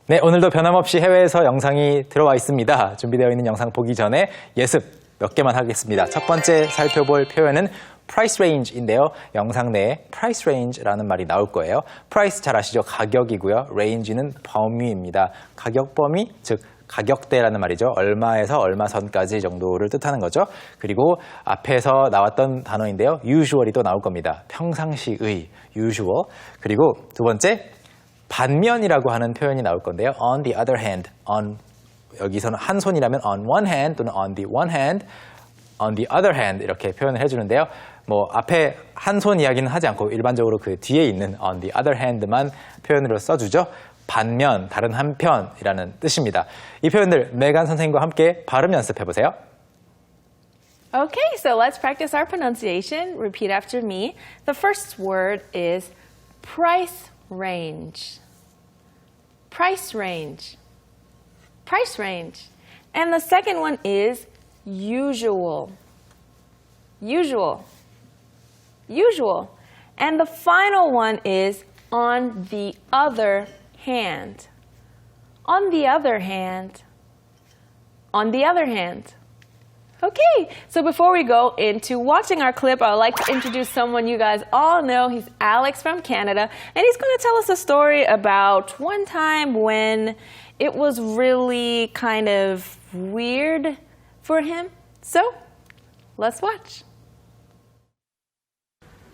네, 오늘도 변함없이 해외에서 영상이 들어와 있습니다. 준비되어 있는 영상 보기 전에 예습 몇 개만 하겠습니다. 첫 번째 살펴볼 표현은 price range인데요. 영상 내에 price range라는 말이 나올 거예요. price 잘 아시죠? 가격이고요. range는 범위입니다. 가격 범위, 즉 가격대라는 말이죠. 얼마에서 얼마 선까지 정도를 뜻하는 거죠. 그리고 앞에서 나왔던 단어인데요. usual이 또 나올 겁니다. 평상시의 usual. 그리고 두 번째 반면이라고 하는 표현이 나올 건데요. on the other hand, 여기서는 한 손이라면 on one hand 또는 on the one hand, on the other hand 이렇게 표현을 해주는데요. 뭐 앞에 한 손 이야기는 하지 않고 일반적으로 그 뒤에 있는 on the other hand만 표현으로 써주죠. 반면, 다른 한편이라는 뜻입니다. 이 표현들 메간 선생님과 함께 발음 연습해 보세요. Okay, so let's practice our pronunciation. Repeat after me. The first word is price range. Price range. Price range. And the second one is usual. Usual. Usual. And the final one is on the other hand. On the other hand. On the other hand. Okay, so before we go into watching our clip, I would like to introduce someone you guys all know. He's Alex from Canada, and he's going to tell us a story about one time when it was really kind of weird for him. So, let's watch.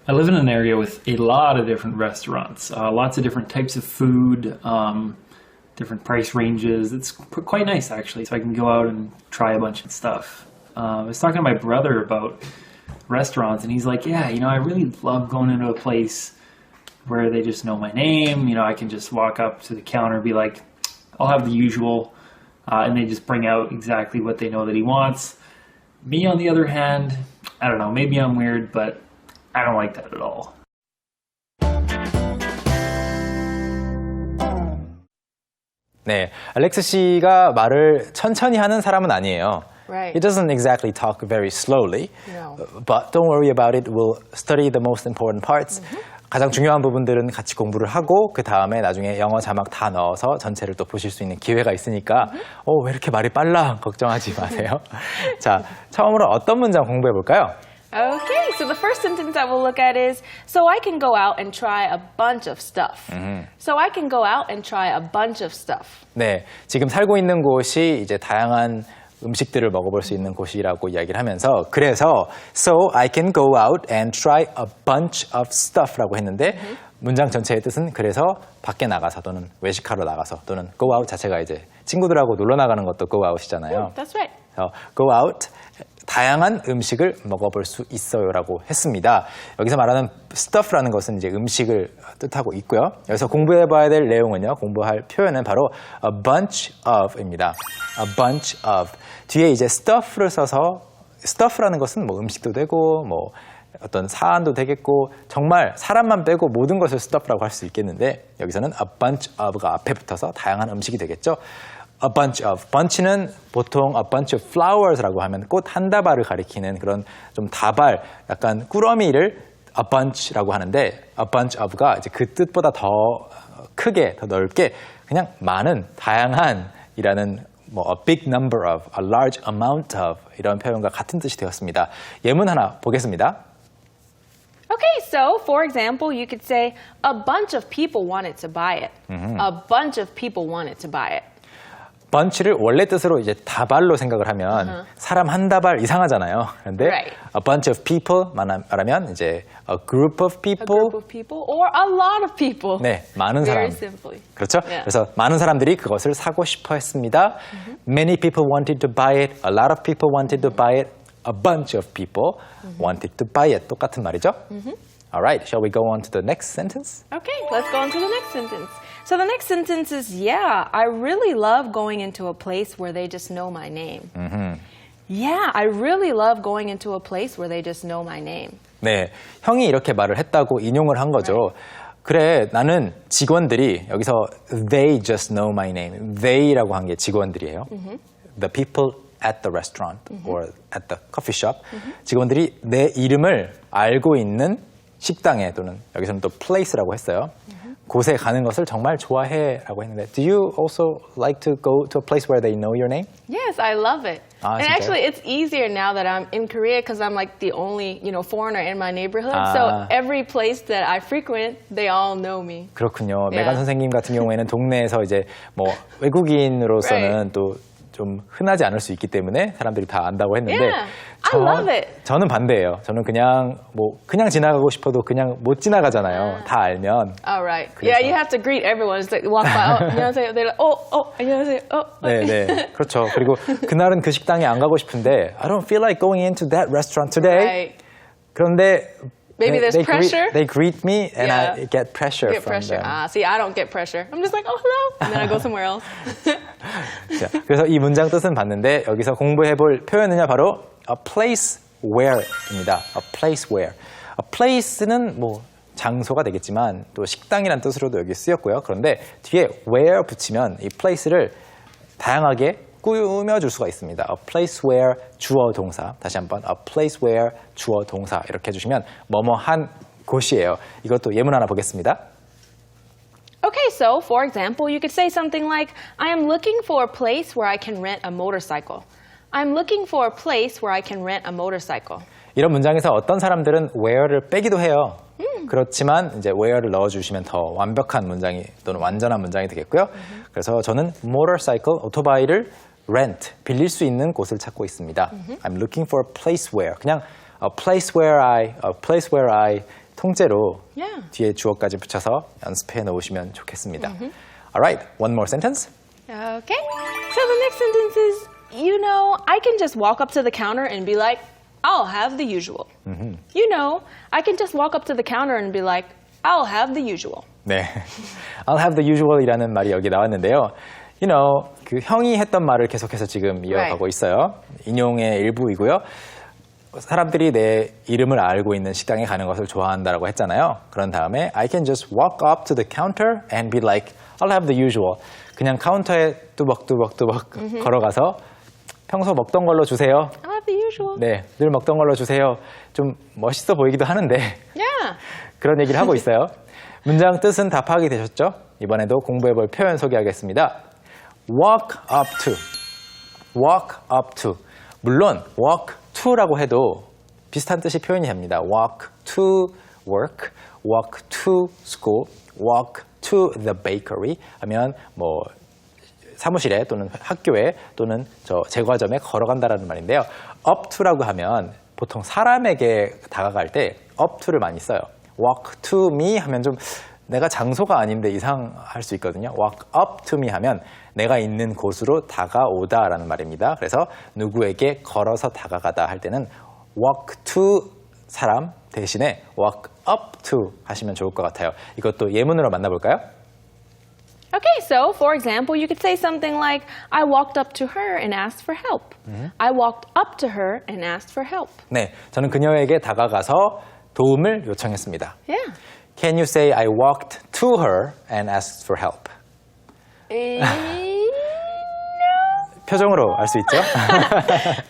I live in an area with a lot of different restaurants, lots of different types of food, different price ranges. It's quite nice, actually, so I can go out and try a bunch of stuff. I was talking to my brother about restaurants, and he's like, yeah, I really love going into a place where they just know my name. I can just walk up to the counter and be like, I'll have the usual, and they just bring out exactly what they know that he wants. Me, on the other hand, I don't know, maybe I'm weird, but I don't like that at all. 네, 알렉스 씨가 말을 천천히 하는 사람은 아니에요. Right. He doesn't exactly talk very slowly, No. but don't worry about it. We'll study the most important parts. 가장 중요한 부분들은 같이 공부를 하고 그 다음에 나중에 영어 자막 다 넣어서 전체를 또 보실 수 있는 기회가 있으니까 왜 이렇게 말이 빨라? 걱정하지 마세요. 자, 처음으로 어떤 문장 공부해 볼까요? Okay, so the first sentence that we'll look at is, so I can go out and try a bunch of stuff. So I can go out and try a bunch of stuff. 네, 지금 살고 있는 곳이 이제 다양한 음식들을 먹어볼 수 있는 곳이라고 이야기를 하면서 그래서 so I can go out and try a bunch of stuff라고 했는데 문장 전체의 뜻은 그래서 밖에 나가서 또는 외식하러 나가서 또는 go out 자체가 이제 친구들하고 놀러 나가는 것도 go out이잖아요. That's right. go out 다양한 음식을 먹어볼 수 있어요라고 했습니다. 여기서 말하는 stuff라는 것은 이제 음식을 뜻하고 있고요. 여기서 공부해봐야 될 내용은요. 공부할 표현은 바로 a bunch of입니다. a bunch of 뒤에 이제 stuff를 써서 stuff라는 것은 뭐 음식도 되고 뭐 어떤 사안도 되겠고 정말 사람만 빼고 모든 것을 stuff라고 할 수 있겠는데 여기서는 a bunch of가 앞에 붙어서 다양한 음식이 되겠죠. a bunch of. bunch는 보통 a bunch of flowers라고 하면 꽃 한 다발을 가리키는 그런 좀 다발, 약간 꾸러미를 a bunch라고 하는데 a bunch of가 이제 그 뜻보다 더 크게, 더 넓게 그냥 많은, 다양한이라는 뭐 a big number of, a large amount of 이런 표현과 같은 뜻이 되었습니다. 예문 하나 보겠습니다. Okay, so for example, you could say a bunch of people wanted to buy it. A bunch of people wanted to buy it. bunch를 원래 뜻으로 이제 다발로 생각을 하면 사람 한 다발 이상하잖아요. 그런데 Right. a bunch of people 말하면 이제 a group of A people. group of people or a lot of people. 네, 많은 사람. Very simply. 그렇죠? Yeah. 그래서 많은 사람들이 그것을 사고 싶어 했습니다. Many people wanted to buy it. A lot of people wanted to buy it. A bunch of people wanted to buy it. 똑같은 말이죠? Alright, shall we go on to the next sentence? Okay, let's go on to the next sentence. So the next sentence is, yeah, I really love going into a place where they just know my name. Yeah, I really love going into a place where they just know my name. 네, 형이 이렇게 말을 했다고 인용을 한 거죠. 그래, 나는 직원들이 여기서 they just know my name. they라고 한 게 직원들이에요. The people at the restaurant or at the coffee shop. 직원들이 내 이름을 알고 있는 식당에 또는 여기서는 또 place라고 했어요. 곳에 가는 것을 정말 좋아해라고 했는데 Do you also like to go to a place where they know your name? Yes, I love it. Ah, and 진짜요? actually, it's easier now that I'm in Korea because I'm like the only, foreigner in my neighborhood. Ah. So every place that I frequent, they all know me. 그렇군요. Yeah. 메간 선생님 같은 경우에는 동네에서 이제 뭐 외국인으로서는 Right. 또 좀 흔하지 않을 수 있기 때문에 사람들이 다 안다고 했는데 Yeah, I love it. 저는 반대예요. 저는 그냥 지나가고 싶어도 그냥 못 지나가잖아요. 다 알면. All right. 그래서- Yeah, you have to greet everyone. Just like walk by. Oh, 안녕하세요. They're like, 안녕하세요. 네. 그렇죠. 그리고 그날은 그 식당에 안 가고 싶은데 I don't feel like going into that restaurant today. Right. 그런데 Maybe there's pressure? They greet me and I Yeah. get pressure Get from pressure. them. See, I don't get pressure. I'm just like, oh, hello. And then I go somewhere else. 자, 그래서 이 문장 뜻은 봤는데 여기서 공부해볼 표현은요 바로 a place where입니다. a place where. a place는 뭐 장소가 되겠지만 또 식당이란 뜻으로도 여기 쓰였고요. 그런데 뒤에 where 붙이면 이 place를 다양하게 꾸며줄 수가 있습니다. a place where 주어 동사. 다시 한번 a place where 주어 동사 이렇게 해주시면 뭐뭐한 곳이에요. 이것도 예문 하나 보겠습니다. Okay, so for example, you could say something like, I am looking for a place where I can rent a motorcycle. I'm looking for a place where I can rent a motorcycle. 이런 문장에서 어떤 사람들은 where를 빼기도 해요. 그렇지만 이제 where를 넣어주시면 더 완벽한 문장이 또는 완전한 문장이 되겠고요. 그래서 저는 motorcycle, 오토바이를 rent, 빌릴 수 있는 곳을 찾고 있습니다. I'm looking for a place where. 그냥 a place where I 통째로 Yeah. 뒤에 주어까지 붙여서 연습해 놓으시면 좋겠습니다. Alright, one more sentence. Okay. So the next sentence is, I can just walk up to the counter and be like, I'll have the usual. I can just walk up to the counter and be like, I'll have the usual. 네, I'll have the usual이라는 말이 여기 나왔는데요. 그 형이 했던 말을 계속해서 지금 이어가고 있어요. 인용의 일부이고요. 사람들이 내 이름을 알고 있는 식당에 가는 것을 좋아한다라고 했잖아요. 그런 다음에 I can just walk up to the counter and be like, I'll have the usual. 그냥 카운터에 뚜벅뚜벅뚜벅 걸어가서 평소 먹던 걸로 주세요. I'll have the usual. 네, 늘 먹던 걸로 주세요. 좀 멋있어 보이기도 하는데 Yeah. 그런 얘기를 하고 있어요. 문장 뜻은 다 파악이 되셨죠? 이번에도 공부해볼 표현 소개하겠습니다. walk up to, walk up to. 물론 walk to라고 해도 비슷한 뜻이 표현이 됩니다. walk to work, walk to school, walk to the bakery 하면 뭐 사무실에 또는 학교에 또는 저 제과점에 걸어간다라는 말인데요. up to라고 하면 보통 사람에게 다가갈 때 up to를 많이 써요. walk to me 하면 좀 내가 장소가 아닌데 이상할 수 있거든요. walk up to me 하면 내가 있는 곳으로 다가오다라는 말입니다. 그래서 누구에게 걸어서 다가가다 할 때는 walk to 사람 대신에 walk up to 하시면 좋을 것 같아요. 이것도 예문으로 만나볼까요? Okay, so for example, you could say something like, I walked up to her and asked for help. I walked up to her and asked for help. 네, 저는 그녀에게 다가가서 도움을 요청했습니다. Yeah. Can you say I walked to her and asked for help? 표정으로 알 수 있죠?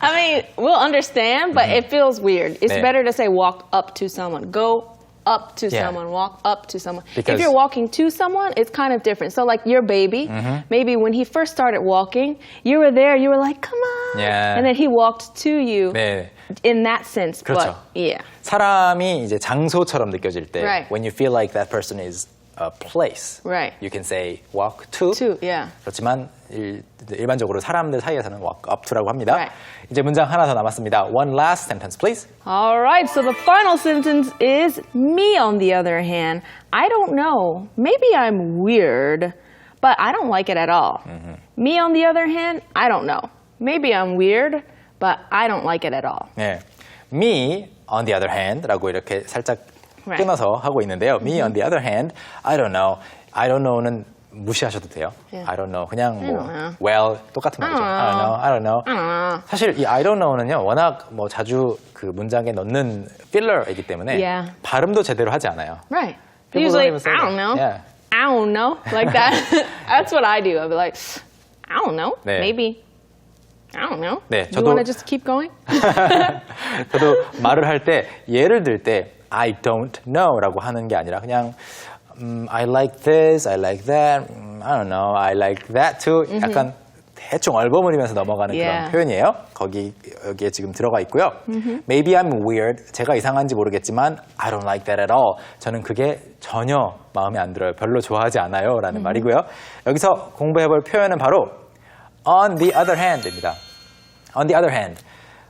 I mean, we'll understand, but it feels weird. It's 네. better to say walk up to someone. Go up to Yeah. someone, walk up to someone. Because- if you're walking to someone, it's kind of different. So like your baby, maybe when he first started walking, you were there, you were like, come on. Yeah. And then he walked to you 네. in that sense. 그렇죠. But yeah. 사람이 이제 장소처럼 느껴질 때 Right. when you feel like that person is a place, Right. you can say walk to. To, yeah. 그렇지만 일반적으로 사람들 사이에서는 walk up to라고 합니다. Right. 이제 문장 하나 더 남았습니다. One last sentence, please. All right, so the final sentence is me on the other hand. I don't know. Maybe I'm weird, but I don't like it at all. Me on the other hand, I don't know. Maybe I'm weird, but I don't like it at all. 네. Me, on the other hand,라고 이렇게 살짝 Right. 끊어서 하고 있는데요. Me, on the other hand, I don't know. I don't know는 무시하셔도 돼요. Yeah. I don't know. 그냥 뭐, don't know. well, 똑같은 말이죠. I don't know. I don't know. I don't know. 사실 이 I don't know는요, 워낙 뭐 자주 그 문장에 넣는 필러이기 때문에 Yeah. 발음도 제대로 하지 않아요. Right. People Usually, don't even say I don't that. know. Yeah. I don't know. Like that. That's what I do. I'll be like, I don't know. 네. Maybe. I don't know. 네, You want to just keep going? 저도 말을 할 때 예를 들 때 I don't know라고 하는 게 아니라 그냥 I like this, I like that, I don't know, I like that too. 약간 대충 얼버무리면서 넘어가는 Yeah. 그런 표현이에요. 여기에 지금 들어가 있고요. Maybe I'm weird. 제가 이상한지 모르겠지만 I don't like that at all. 저는 그게 전혀 마음에 안 들어요. 별로 좋아하지 않아요. 라는 말이고요. 여기서 공부해볼 표현은 바로 on the other hand입니다. On the other hand.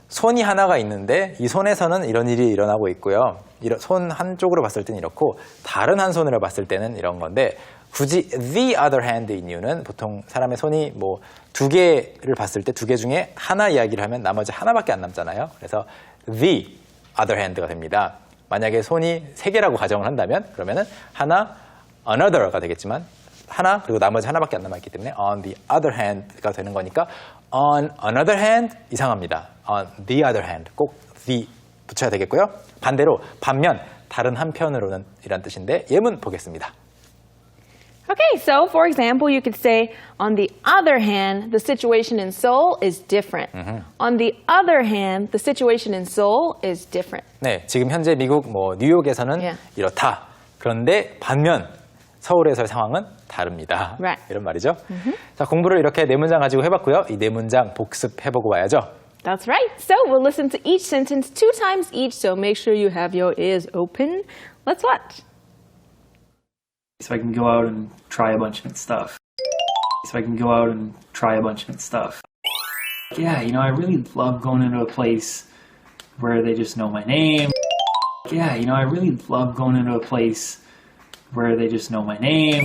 손이 하나가 있는데 이 손에서는 이런 일이 일어나고 있고요. 손 한쪽으로 봤을 때는 이렇고 다른 한 손으로 봤을 때는 이런 건데 굳이 the other hand인 이유는 보통 사람의 손이 뭐 두 개를 봤을 때 두 개 중에 하나 이야기를 하면 나머지 하나밖에 안 남잖아요. 그래서 the other hand가 됩니다. 만약에 손이 세 개라고 가정을 한다면 그러면은 하나 another가 되겠지만 하나 그리고 나머지 하나밖에 안 남았기 때문에 on the other hand가 되는 거니까 on another hand 이상합니다. on the other hand 꼭 the 붙여야 되겠고요. 반대로 반면 다른 한편으로는 이란 뜻인데 예문 보겠습니다. Okay, so for example, you could say, on the other hand, the situation in Seoul is different. On the other hand, the situation in Seoul is different. 네, 지금 현재 미국 뉴욕에서는 Yeah. 이렇다. 그런데 반면 서울에서의 상황은 다릅니다. Right. 이런 말이죠. 자, 공부를 이렇게 네 문장 가지고 해봤고요. 이 네 문장 복습해보고 와야죠. That's right. So we'll listen to each sentence 2 times each, so make sure you have your ears open. Let's watch. So I can go out and try a bunch of stuff. Yeah, I really love going into a place where they just know my name. Yeah, I really love going into a place where they just know my name.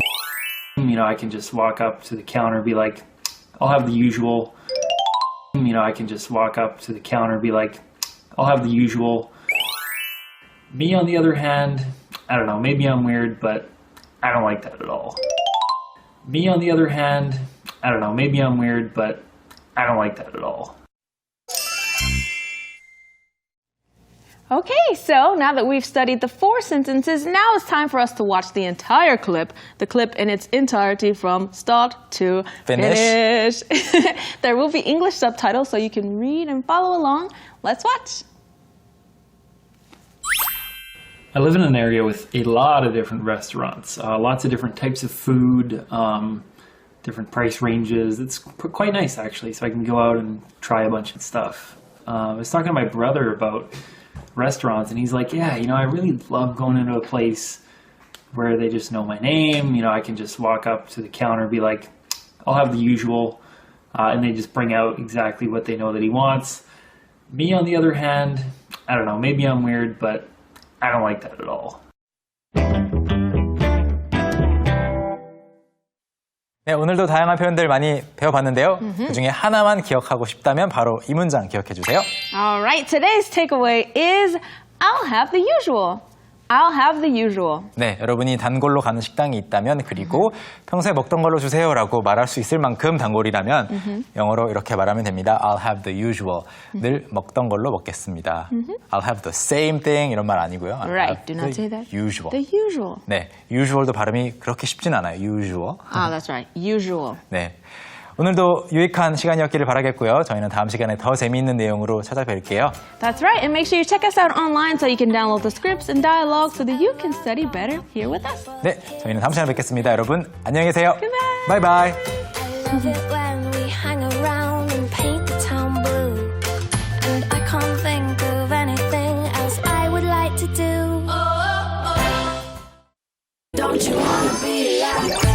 I can just walk up to the counter and be like, I'll have the usual. I can just walk up to the counter and be like, I'll have the usual. Me, on the other hand, I don't know, maybe I'm weird, but I don't like that at all. Me, on the other hand, I don't know, maybe I'm weird, but I don't like that at all. Okay, so now that we've studied the 4 sentences, now it's time for us to watch the entire clip, the clip in its entirety from start to finish. There will be English subtitles so you can read and follow along. Let's watch. I live in an area with a lot of different restaurants, lots of different types of food, different price ranges. It's quite nice, actually, so I can go out and try a bunch of stuff. I was talking to my brother about restaurants, and he's like, yeah, I really love going into a place where they just know my name. I can just walk up to the counter and be like, I'll have the usual, and they just bring out exactly what they know that he wants. Me, on the other hand, I don't know, maybe I'm weird, but I don't like that at all. 네, 오늘도 다양한 표현들 많이 배워봤는데요. 그중에 하나만 기억하고 싶다면 바로 이 문장 기억해 주세요. All right, today's takeaway is I'll have the usual. I'll have the usual. 네, 여러분이 단골로 가는 식당이 있다면 그리고 평소에 먹던 걸로 주세요라고 말할 수 있을 만큼 단골이라면 영어로 이렇게 말하면 됩니다. I'll have the usual. 늘 먹던 걸로 먹겠습니다. I'll have the same thing 이런 말 아니고요. I'll Right, have do not the say that. usual. The usual. 네, usual도 발음이 그렇게 쉽진 않아요. usual. Ah, that's right. Usual. 네. 오늘도 유익한 시간이었기를 바라겠고요. 저희는 다음 시간에 더 재미있는 내용으로 찾아뵐게요. That's right. And make sure you check us out online so you can download the scripts and dialogue so that you can study better here with us. 네, 저희는 다음 시간에 뵙겠습니다. 여러분, 안녕히 계세요. Goodbye. 바이바이. I love it when we hang around and paint the town blue. And I can't think of anything else I would like to do. Don't you wanna be like